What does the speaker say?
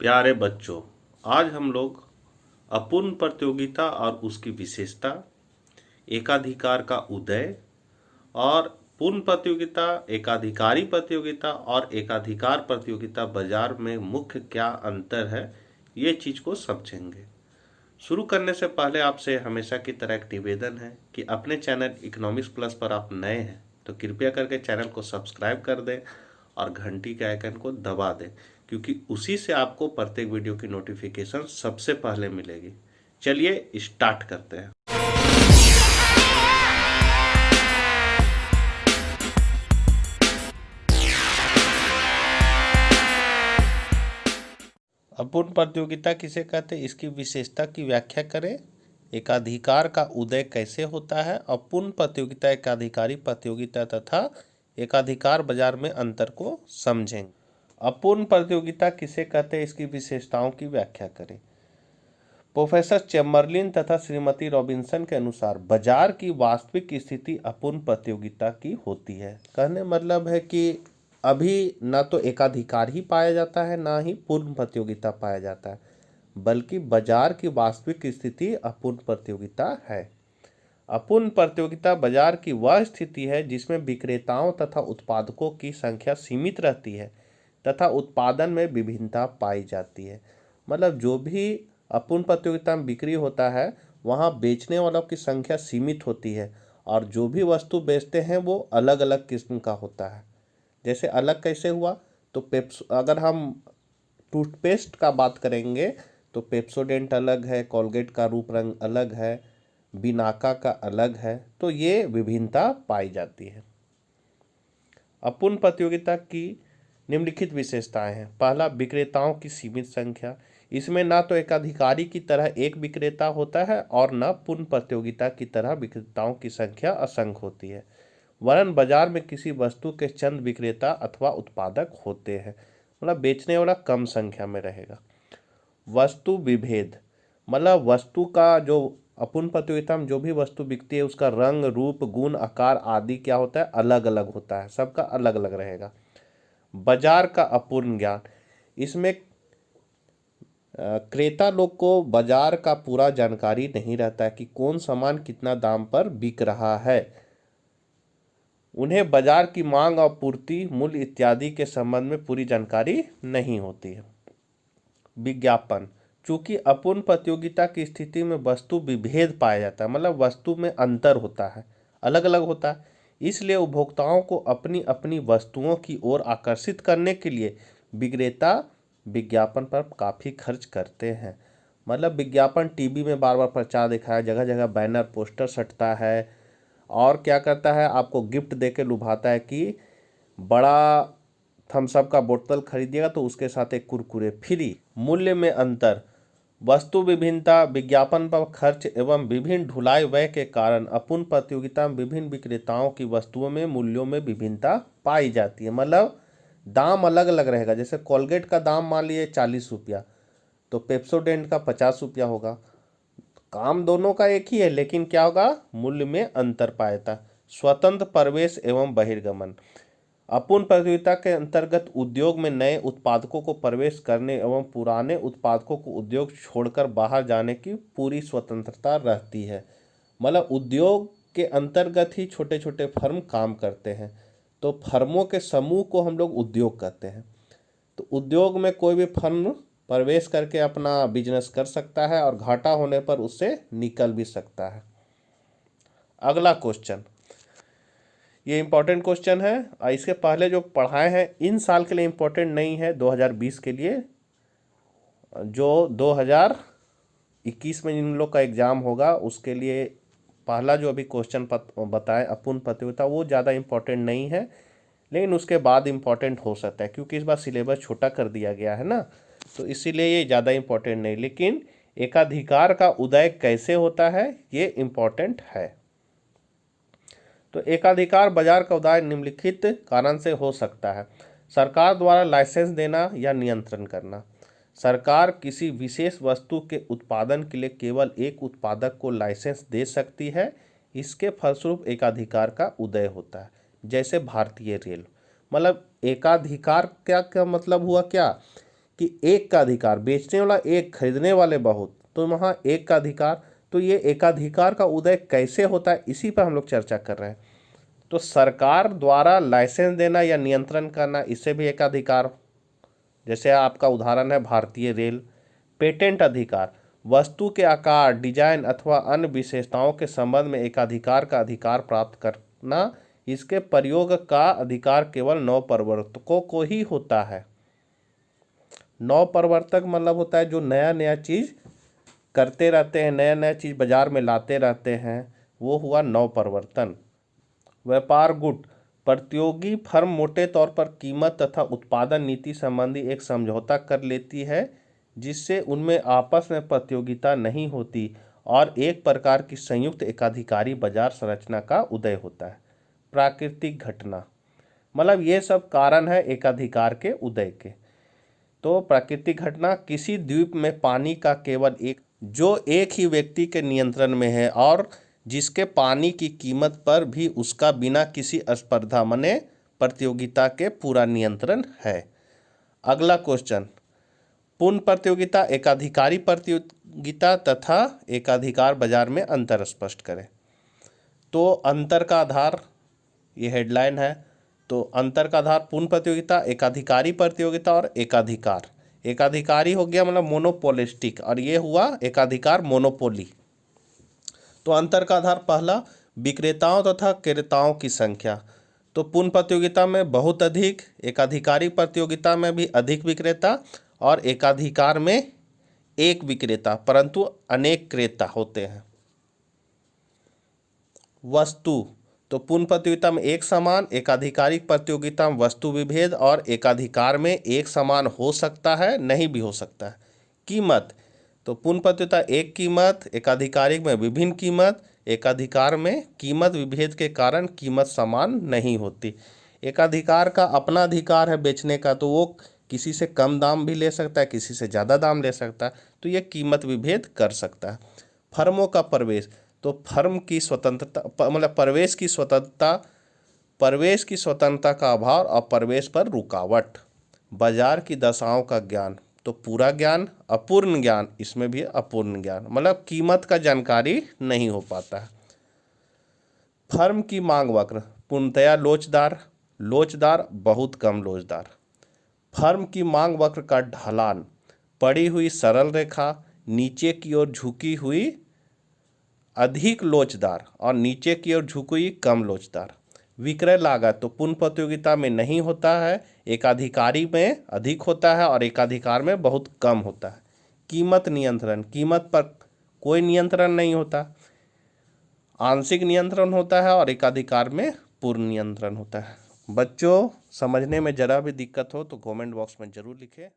प्यारे बच्चों, आज हम लोग अपूर्ण प्रतियोगिता और उसकी विशेषता, एकाधिकार का उदय और पूर्ण प्रतियोगिता, एकाधिकारी प्रतियोगिता और एकाधिकार प्रतियोगिता बाजार में मुख्य क्या अंतर है, ये चीज को समझेंगे। शुरू करने से पहले आपसे हमेशा की तरह एक निवेदन है कि अपने चैनल इकोनॉमिक्स प्लस पर आप नए हैं तो कृपया करके चैनल को सब्सक्राइब कर दें और घंटी के आइकन को दबा दें, क्योंकि उसी से आपको प्रत्येक वीडियो की नोटिफिकेशन सबसे पहले मिलेगी। चलिए स्टार्ट करते हैं। अपूर्ण प्रतियोगिता किसे कहते हैं, इसकी विशेषता की व्याख्या करें। एकाधिकार का उदय कैसे होता है। अपूर्ण प्रतियोगिता, एकाधिकारी प्रतियोगिता तथा एकाधिकार बाजार में अंतर को समझेंगे। अपूर्ण प्रतियोगिता किसे कहते हैं, इसकी विशेषताओं की व्याख्या करें। प्रोफेसर चैम्बरलिन तथा श्रीमती रॉबिन्सन के अनुसार बाजार की वास्तविक स्थिति अपूर्ण प्रतियोगिता की होती है। कहने मतलब है कि अभी न तो एकाधिकार ही पाया जाता है, ना ही पूर्ण प्रतियोगिता पाया जाता है, बल्कि बाजार की वास्तविक स्थिति अपूर्ण प्रतियोगिता है। अपूर्ण प्रतियोगिता बाजार की वह स्थिति है जिसमें विक्रेताओं तथा उत्पादकों की संख्या सीमित रहती है तथा उत्पादन में विभिन्नता पाई जाती है। मतलब जो भी अपूर्ण प्रतियोगिता में बिक्री होता है, वहाँ बेचने वालों की संख्या सीमित होती है और जो भी वस्तु बेचते हैं वो अलग अलग किस्म का होता है। जैसे अलग कैसे हुआ, तो अगर हम टूथपेस्ट का बात करेंगे तो पेप्सोडेंट अलग है, कोलगेट का रूप रंग अलग है, बिनाका का अलग है, तो ये विभिन्नता पाई जाती है। अपूर्ण प्रतियोगिता की निम्नलिखित विशेषताएं हैं। पहला, विक्रेताओं की सीमित संख्या। इसमें ना तो एकाधिकारी की तरह एक विक्रेता होता है और न पूर्ण प्रतियोगिता की तरह विक्रेताओं की संख्या असंख्य होती है, वरन बाजार में किसी वस्तु के चंद विक्रेता अथवा उत्पादक होते हैं। मतलब बेचने वाला कम संख्या में रहेगा। वस्तु विभेद, मतलब वस्तु का जो अपूर्ण प्रतियोगिता में जो भी वस्तु बिकती है उसका रंग, रूप, गुण, आकार आदि क्या होता है, अलग अलग होता है, सबका अलग अलग रहेगा। बाजार का अपूर्ण ज्ञान, इसमें क्रेता लोग को बाजार का पूरा जानकारी नहीं रहता है कि कौन सामान कितना दाम पर बिक रहा है। उन्हें बाजार की मांग और पूर्ति, मूल्य इत्यादि के संबंध में पूरी जानकारी नहीं होती है। विज्ञापन, चूंकि अपूर्ण प्रतियोगिता की स्थिति में वस्तु विभेद पाया जाता है, मतलब वस्तु में अंतर होता है, अलग अलग होता है, इसलिए उपभोक्ताओं को अपनी अपनी वस्तुओं की ओर आकर्षित करने के लिए विक्रेता विज्ञापन पर काफ़ी खर्च करते हैं। मतलब विज्ञापन टीवी में बार बार प्रचार दिखाया, जगह जगह बैनर पोस्टर सटता है और क्या करता है, आपको गिफ्ट देके लुभाता है कि बड़ा थम्सअप का बोतल खरीदिएगा तो उसके साथ एक कुरकुरे फ्री। मूल्य में अंतर, वस्तु विभिन्नता, विज्ञापन पर खर्च एवं विभिन्न ढुलाई व्यय के कारण अपूर्ण प्रतियोगिता में विभिन्न विक्रेताओं की वस्तुओं में मूल्यों में विभिन्नता पाई जाती है। मतलब दाम अलग अलग रहेगा। जैसे कोलगेट का दाम मान लीजिए 40 रुपया, तो पेप्सोडेंट का 50 रुपया होगा। काम दोनों का एक ही है, लेकिन क्या होगा, मूल्य में अंतर पाया जाता है। स्वतंत्र प्रवेश एवं बहिर्गमन, अपूर्ण प्रतियोगिता के अंतर्गत उद्योग में नए उत्पादकों को प्रवेश करने एवं पुराने उत्पादकों को उद्योग छोड़कर बाहर जाने की पूरी स्वतंत्रता रहती है। मतलब उद्योग के अंतर्गत ही छोटे छोटे फर्म काम करते हैं, तो फर्मों के समूह को हम लोग उद्योग कहते हैं। तो उद्योग में कोई भी फर्म प्रवेश करके अपना बिजनेस कर सकता है और घाटा होने पर उससे निकल भी सकता है। अगला क्वेश्चन, ये इम्पोर्टेंट क्वेश्चन है। इसके पहले जो पढ़ाए हैं इन साल के लिए इम्पोर्टेंट नहीं है, 2020 के लिए। जो 2021 में इन लोग का एग्ज़ाम होगा उसके लिए पहला जो अभी क्वेश्चन बताए अपूर्ण प्रतियोगिता, वो ज़्यादा इम्पोर्टेंट नहीं है, लेकिन उसके बाद इम्पोर्टेंट हो सकता है क्योंकि इस बार सिलेबस छोटा कर दिया गया है ना, तो इसीलिए ये ज़्यादा इम्पोर्टेंट नहीं। लेकिन एकाधिकार का उदय कैसे होता है ये इम्पोर्टेंट है। तो एकाधिकार बाजार का उदय निम्नलिखित कारण से हो सकता है। सरकार द्वारा लाइसेंस देना या नियंत्रण करना। सरकार किसी विशेष वस्तु के उत्पादन के लिए केवल एक उत्पादक को लाइसेंस दे सकती है, इसके फलस्वरूप एकाधिकार का उदय होता है। जैसे भारतीय रेल, मतलब एकाधिकार क्या क्या मतलब हुआ क्या, कि एक का अधिकार, बेचने वाला एक, खरीदने वाले बहुत, तो वहाँ एक का अधिकार। तो ये एकाधिकार का उदय कैसे होता है, इसी पर हम लोग चर्चा कर रहे हैं। तो सरकार द्वारा लाइसेंस देना या नियंत्रण करना, इससे भी एकाधिकार। जैसे आपका उदाहरण है भारतीय रेल। पेटेंट अधिकार, वस्तु के आकार, डिजाइन अथवा अन्य विशेषताओं के संबंध में एकाधिकार का अधिकार प्राप्त करना। इसके प्रयोग का अधिकार केवल नवप्रवर्तकों को ही होता है। नवप्रवर्तक मतलब होता है जो नया नया चीज करते रहते हैं, नया नया चीज बाजार में लाते रहते हैं, वो हुआ नवप्रवर्तन। व्यापार गुट, प्रतियोगी फर्म मोटे तौर पर कीमत तथा उत्पादन नीति संबंधी एक समझौता कर लेती है, जिससे उनमें आपस में प्रतियोगिता नहीं होती और एक प्रकार की संयुक्त एकाधिकारी बाजार संरचना का उदय होता है। प्राकृतिक घटना, मतलब ये सब कारण है एकाधिकार के उदय के। तो प्राकृतिक घटना, किसी द्वीप में पानी का केवल एक ही व्यक्ति के नियंत्रण में है और जिसके पानी की कीमत पर भी उसका बिना किसी स्पर्धा माने प्रतियोगिता के पूरा नियंत्रण है। अगला क्वेश्चन, पूर्ण प्रतियोगिता, एकाधिकारी प्रतियोगिता तथा एकाधिकार बाजार में अंतर स्पष्ट करें। तो अंतर का आधार, ये हेडलाइन है। तो अंतर का आधार पूर्ण प्रतियोगिता, एकाधिकारी प्रतियोगिता और एकाधिकार। एकाधिकारी हो गया मतलब मोनोपोलिस्टिक, और ये हुआ एकाधिकार मोनोपोली। तो अंतर का आधार पहला, विक्रेताओं तथा क्रेताओं की संख्या। तो पूर्ण प्रतियोगिता में बहुत अधिक, एकाधिकारी प्रतियोगिता में भी अधिक विक्रेता और एकाधिकार में एक विक्रेता परंतु अनेक क्रेता होते हैं। वस्तु, तो पूर्ण प्रतियोगिता में एक समान, एकाधिकारी प्रतियोगिता में वस्तु विभेद और एकाधिकार में एक समान हो सकता है, नहीं भी हो सकता है। कीमत, तो पूर्ण प्रतियोगिता एक कीमत, एकाधिकारी में विभिन्न कीमत, एकाधिकार में कीमत विभेद के कारण कीमत समान नहीं होती। एकाधिकार का अपना अधिकार है बेचने का, तो वो किसी से कम दाम भी ले सकता है, किसी से ज़्यादा दाम ले सकता है, तो ये कीमत विभेद कर सकता है। फर्मों का प्रवेश, तो फर्म की स्वतंत्रता मतलब प्रवेश की स्वतंत्रता का अभाव और प्रवेश पर रुकावट। बाजार की दशाओं का ज्ञान, तो पूरा ज्ञान, अपूर्ण ज्ञान, इसमें भी अपूर्ण ज्ञान, मतलब कीमत का जानकारी नहीं हो पाता है। फर्म की मांग वक्र, पूर्णतया लोचदार, बहुत कम लोचदार। फर्म की मांग वक्र का ढलान, पड़ी हुई सरल रेखा, नीचे की ओर झुकी हुई अधिक लोचदार और नीचे की ओर झुकी हुई कम लोचदार। विक्रय लागत, तो पूर्ण प्रतियोगिता में नहीं होता है, एकाधिकारी में अधिक होता है और एकाधिकार में बहुत कम होता है। कीमत नियंत्रण, कीमत पर कोई नियंत्रण नहीं होता, आंशिक नियंत्रण होता है और एकाधिकार में पूर्ण नियंत्रण होता है। बच्चों, समझने में जरा भी दिक्कत हो तो कमेंट बॉक्स में जरूर लिखें।